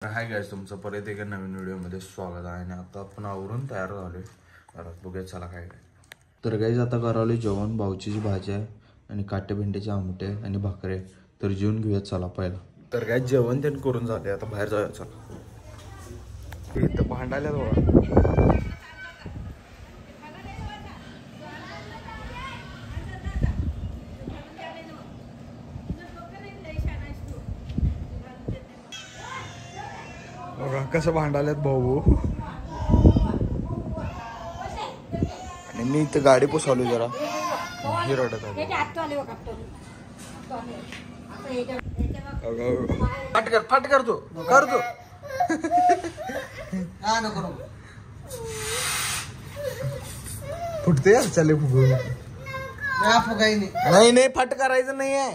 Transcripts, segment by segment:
Hi guys, तुमचं परत एका नवीन व्हिडिओमध्ये स्वागत आहे. आणि आता आपण आवरून तयार झालोय. घरात बघूया चला काय काय. तर गाइस आता करावले जेवण. भाऊचीची भाजी आहे आणि काटे भेंडीचे आमटे आणि भाकरे. तर जेवून घेऊया चला पहिला. तर गाइस जेवण ते करून झाले, आता बाहेर जाऊया चला. इथं भांडायला बघा. बघा कसं भांडायलात भाऊ. आणि मी इथं गाडी पुसवली जरा. ही रडत आहे. फाट कर तू कर तू. फुटते यार चले फुगून. नाही नाही फट करायचं नाही आहे.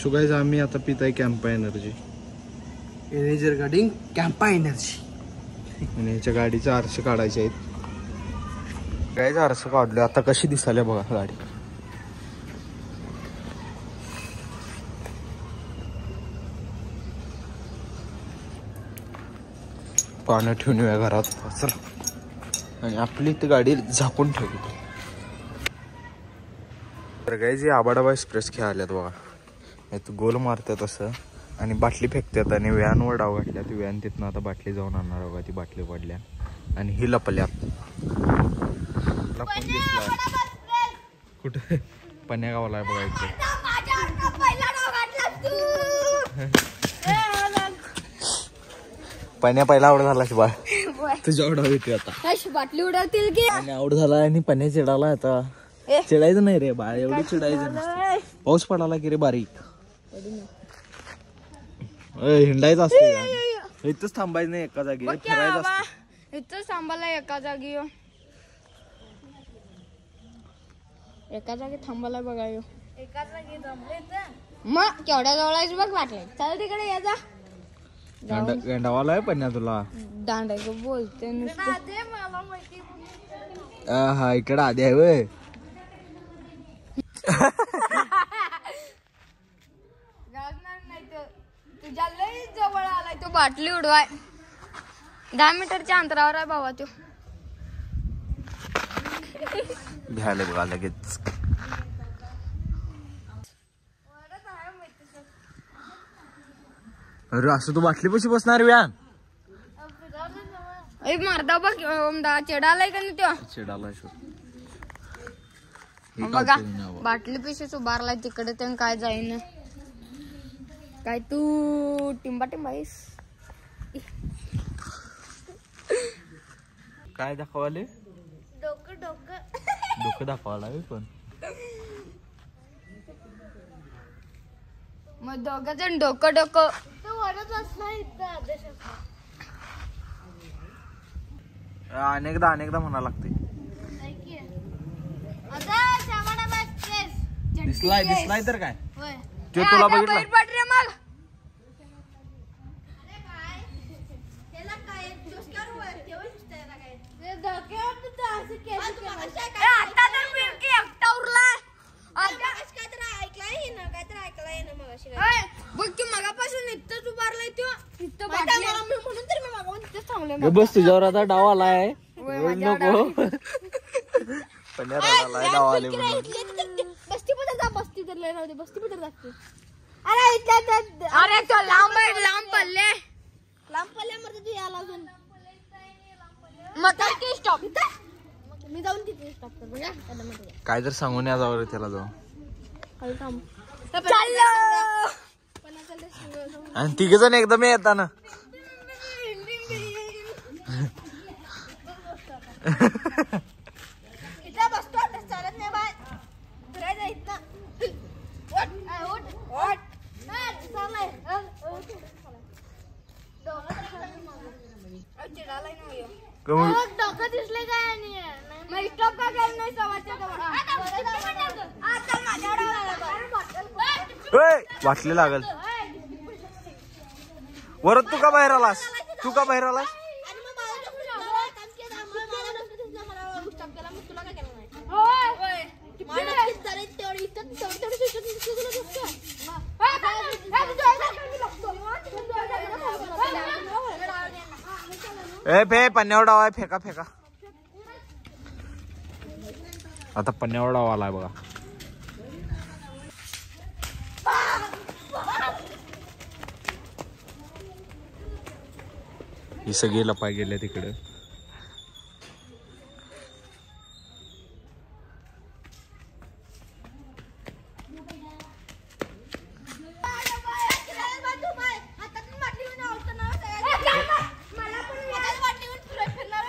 सो गाइस आम्ही आता पित आहे कॅम्पा एनर्जी. एनर्जी गार्डिंग कॅम्पा एनर्जी. आणि ह्याच्या गाडीचे आरसे काढायचे आहेत. गाइस आरसे काढले. आता कशी दिसायला बघा गाडी. पानं ठेवून येऊया घरात चला. आणि आपली इथं गाडी झाकून ठेवली. तर गाइस हे आबाडाबा एक्सप्रेस खेळाल्यात बघा. गोल मारतात असं आणि बाटली फेकतात आणि व्हॅनवर डाव घातल्या. ती व्हॅन तिथनं आता बाटली जाऊन आणणार बघा. ती बाटली पडल्या आणि ही लपल्या. कुठे पन्या गावाला आहे बघा इथे. पन्या पहिला आवड झाला शिवाय तुझ्या आवड येते आता. बाटली उडवतील की आवड झाला आणि पन्या चिडाला. आता चिडायचं नाही रे बाळ, एवढं चिडायचं नाही. पाऊस पडाला की रे बारीक. हिंडायचं असतं. इथंच थांबायचं नाही एका जागी. फिरायचं असतं. इथंच थांबायला एका जागी. एका जागी थांबायला बघा. एका जागी थांबले मग केवढ्या जवळ बघ वाटले. चल तिकडे या जा. गेंडावाला आहे पण तुला दांडा बोलते हा इकडे आधी आहे वय. तुझ्या लई जवळ आलाय तो बाटली उडवाय. 10 मीटरच्या अंतरावर आहे बाबा तो. घ्यायला बघा लगेच. अरे असं तू बाटली पशी बसणार व्यान. मारदा बघ चिडालाय का नाही तो. चिडालाय बघा बाटली पिशीच उभारलाय तिकडे. तर काय जाईन काय तू टिंबा टिंबाईस. काय दाखवाले. डोकं डोकं डोकं दाखवायला पण. मग दोघ जण डोकं डोकं अनेकदा म्हणा लागते. दिसलाय तर काय ते तुला बघितलं. मग मगापासून इथंच उभारलाय तो. म्हणून तर मी मागवून तिथेच थांबले. बस तुझ्यावर आता डाव आलाय. नको पण डाव आले बस्ती पत्र जा. बस्ती तर लय नव्हते. बस्ती पत्र जाते. अरे तो लांब पडले. लांब पडल्यामध्ये तू याला अजून मग स्टॉप. मी जाऊन तिथे स्टॉप कर बघा. काय तर सांगून या जाऊ त्याला जाऊ. आणि तिघ जण एकदम येताना चालत नाही बाय. फिरायचं इथं. डोकं दिसले काय नाही. स्टॉप का केलं नाही सवाच्या वाटले लागल. वरत तू का बाहेर आलास. तुला काय केलं नाही. ए फे पन्न्यावर डाव आहे फेका फेका आता पन्न्यावर डाव आलाय बघा ही सगळी लपाय गेले तिकडे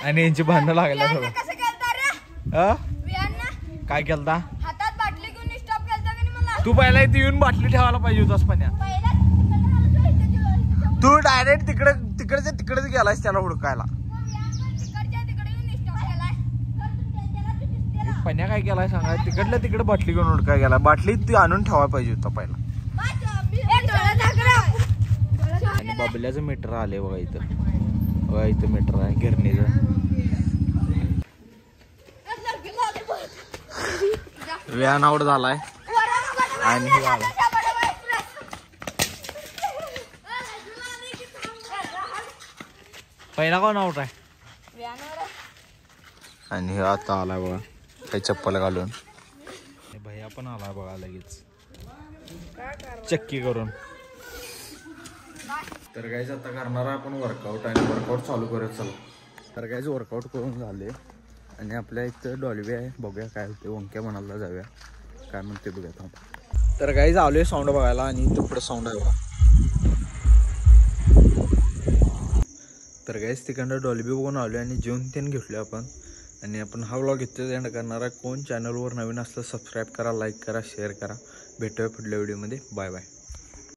आणि यांची भांडणं लागल्या सगळं काय केलता हातात बाटली घेऊन स्टॉप केलता की मला तू पहिला इथे येऊन बाटली ठेवायला पाहिजे होतास पन्या तू डायरेक्ट तिकडेच गेलायस त्याला हुडकायला पन्या काय केलाय सांगा तिकडे बाटली घेऊन हुडकाय गेला बाटली ती आणून ठेवायला पाहिजे होता पहिला आणि बाबल्याचं मीटर आले बघा इथं मीटर आहे गिरणीचं व्यान आउट झालाय आणि पहिला कोण आउट आहे आणि हे आता आलाय बघा काही चप्पल घालून भैया पण आलाय बघा लगेच चक्की करून तर गाईज आता करणार आपण वर्कआउट आणि वर्कआउट चालू करत चला तर गाईज वर्कआउट करून झाले आणि आपल्या इथं डॉल्बी आहे बघूया काय होते ओंक्या म्हणाला जाऊया काय म्हणते बघूया थांबा तर गाईज आलोय साऊंड बघायला आणि इथं पुढे साऊंड आहे बघा तर गाईज तिकडनं डॉल्बी बघून आलोय आणि जेवण त्यानं घेतलोय आपण आणि आपण हा व्लॉग इथं एंड करणार आहे कोण चॅनलवर नवीन असलं सबस्क्राईब करा लाईक करा शेअर करा भेटूया पुढल्या व्हिडिओमध्ये बाय बाय